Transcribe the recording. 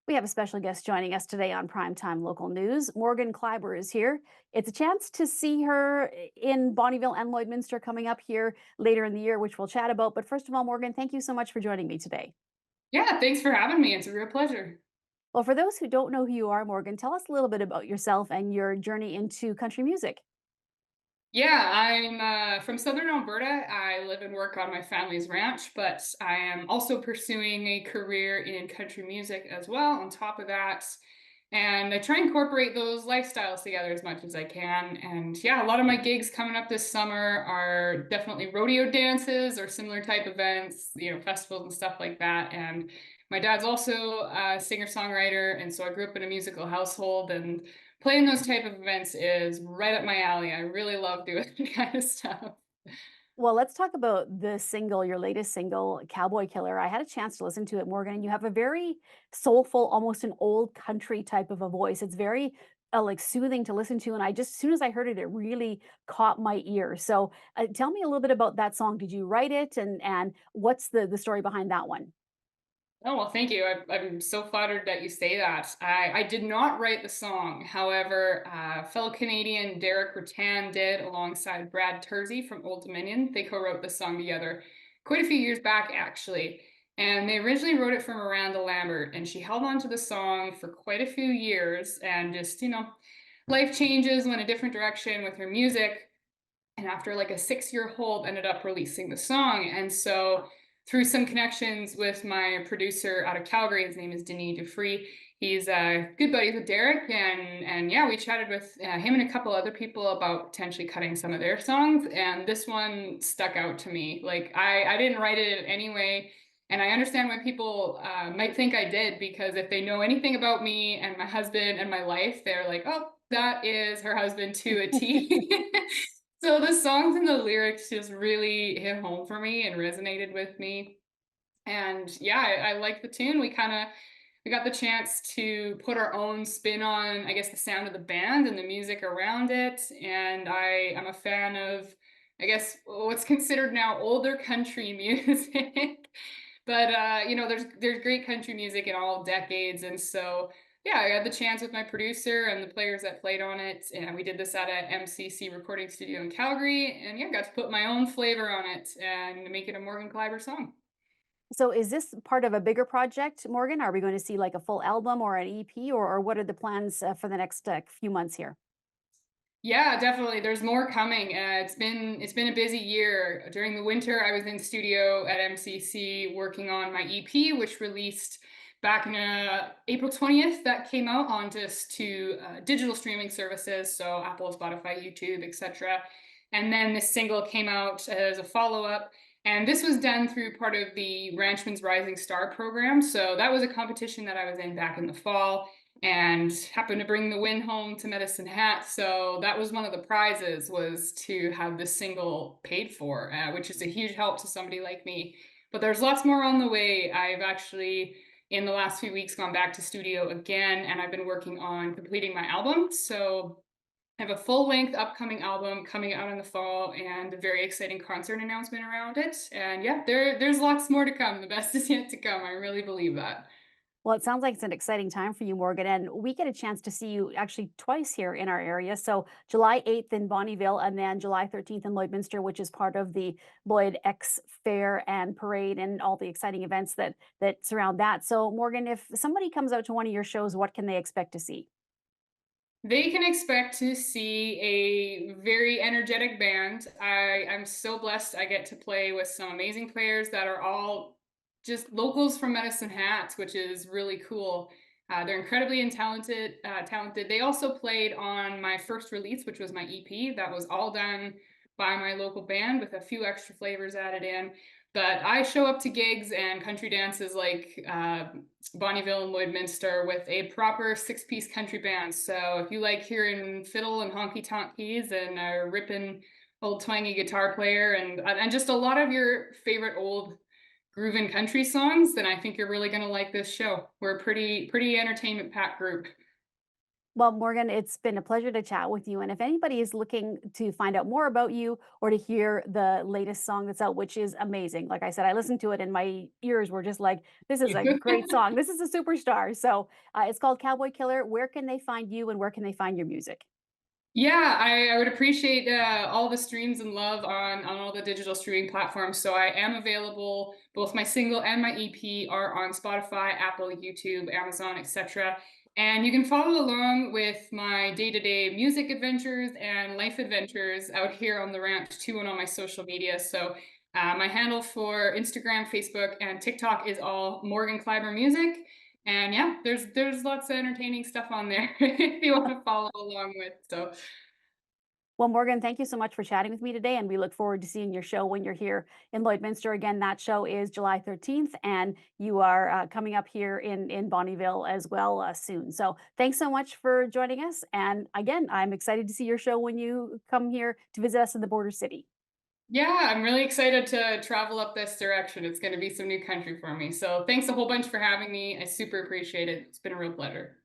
We have a special guest joining us today on Primetime Local News. Morgan Klaiber is here. It's a chance to see her in Bonnyville and Lloydminster coming up here later in the year, which we'll chat about. But first of all, Morgan, thank you so much for joining me today. Yeah, thanks for having me. It's a real pleasure. Well, for those who don't know who you are, Morgan, tell us a little bit about yourself and your journey into country music. Yeah, I'm from Southern Alberta. I live and work on my family's ranch, but I am also pursuing a career in country music as well, on top of that. And I try and incorporate those lifestyles together as much as I can. And yeah, a lot of my gigs coming up this summer are definitely rodeo dances or similar type events, festivals and stuff like that. And my dad's also a singer-songwriter, and so I grew up in a musical household, and playing those type of events is right up my alley. I really love doing that kind of stuff. Well, let's talk about the single, your latest single, Cowboy Killer. I had a chance to listen to it, Morgan, and you have a very soulful, almost an old country type of a voice. It's very like soothing to listen to. And I just, as soon as I heard it, it really caught my ear. So tell me a little bit about that song. Did you write it? And what's the story behind that one? Oh, well, thank you. I'm so flattered that you say that. I did not write the song. However, fellow Canadian Derek Rattan did alongside Brad Tersey from Old Dominion. They co-wrote the song together quite a few years back, actually. And they originally wrote it for Miranda Lambert, and she held on to the song for quite a few years. And just, life changes, went a different direction with her music, and after like a 6-year hold ended up releasing the song. And so through some connections with my producer out of Calgary, his name is Denis Dufree. He's good buddies with Derek, and yeah, we chatted with him and a couple other people about potentially cutting some of their songs, and this one stuck out to me. Like I didn't write it anyway, and I understand why people might think I did, because if they know anything about me and my husband and my life, they're like, oh, that is her husband to a T. So the songs and the lyrics just really hit home for me and resonated with me. And yeah, I like the tune. We got the chance to put our own spin on, I guess, the sound of the band and the music around it. And I am a fan of, I guess, what's considered now older country music. But there's great country music in all decades, and so yeah, I had the chance with my producer and the players that played on it, and we did this at a MCC recording studio in Calgary, and yeah, got to put my own flavor on it and make it a Morgan Klaiber song. So is this part of a bigger project, Morgan? Are we going to see like a full album or an EP, or what are the plans for the next few months here? Yeah, definitely. There's more coming. It's been a busy year. During the winter, I was in studio at MCC working on my EP, which released back in April 20th. That came out on just to digital streaming services, so Apple, Spotify, YouTube, etc. And then this single came out as a follow-up. And this was done through part of the Ranchman's Rising Star program. So that was a competition that I was in back in the fall and happened to bring the win home to Medicine Hat. So that was one of the prizes, was to have this single paid for, which is a huge help to somebody like me. But there's lots more on the way. I've actually, in the last few weeks, gone back to studio again, and I've been working on completing my album. So I have a full-length upcoming album coming out in the fall, and a very exciting concert announcement around it. And yeah, there's lots more to come. The best is yet to come. I really believe that. Well, it sounds like it's an exciting time for you, Morgan, and we get a chance to see you actually twice here in our area. So July 8th in Bonnyville, and then July 13th in Lloydminster, which is part of the Lloyd X Fair and Parade and all the exciting events that surround that. So, Morgan, if somebody comes out to one of your shows, what can they expect to see? They can expect to see a very energetic band. I'm so blessed I get to play with some amazing players that are all just locals from Medicine Hat, which is really cool. They're incredibly talented. They also played on my first release, which was my EP. That was all done by my local band with a few extra flavors added in. But I show up to gigs and country dances like Bonnyville and Lloydminster with a proper 6-piece country band. So if you like hearing fiddle and honky tonk keys and a ripping old twangy guitar player and just a lot of your favorite old groovin' country songs, then I think you're really gonna like this show. We're a pretty entertainment packed group. Well, Morgan, it's been a pleasure to chat with you. And if anybody is looking to find out more about you or to hear the latest song that's out, which is amazing, like I said, I listened to it and my ears were just like, this is a great song. This is a superstar. So it's called Cowboy Killer. Where can they find you and where can they find your music? Yeah, I would appreciate all the streams and love on all the digital streaming platforms. So I am available. Both my single and my EP are on Spotify, Apple, YouTube, Amazon, etc. And you can follow along with my day-to-day music adventures and life adventures out here on the ranch too, and on my social media. So my handle for Instagram, Facebook, and TikTok is all Morgan Klaiber Music. And yeah, there's lots of entertaining stuff on there if you want to follow along with. So Well, Morgan, thank you so much for chatting with me today. And we look forward to seeing your show when you're here in Lloydminster. Again, that show is July 13th, and you are coming up here in Bonnyville as well soon. So thanks so much for joining us. And again, I'm excited to see your show when you come here to visit us in the border city. yeah, I'm really excited to travel up this direction. It's going to be some new country for me. So thanks a whole bunch for having me. I super appreciate it. It's been a real pleasure.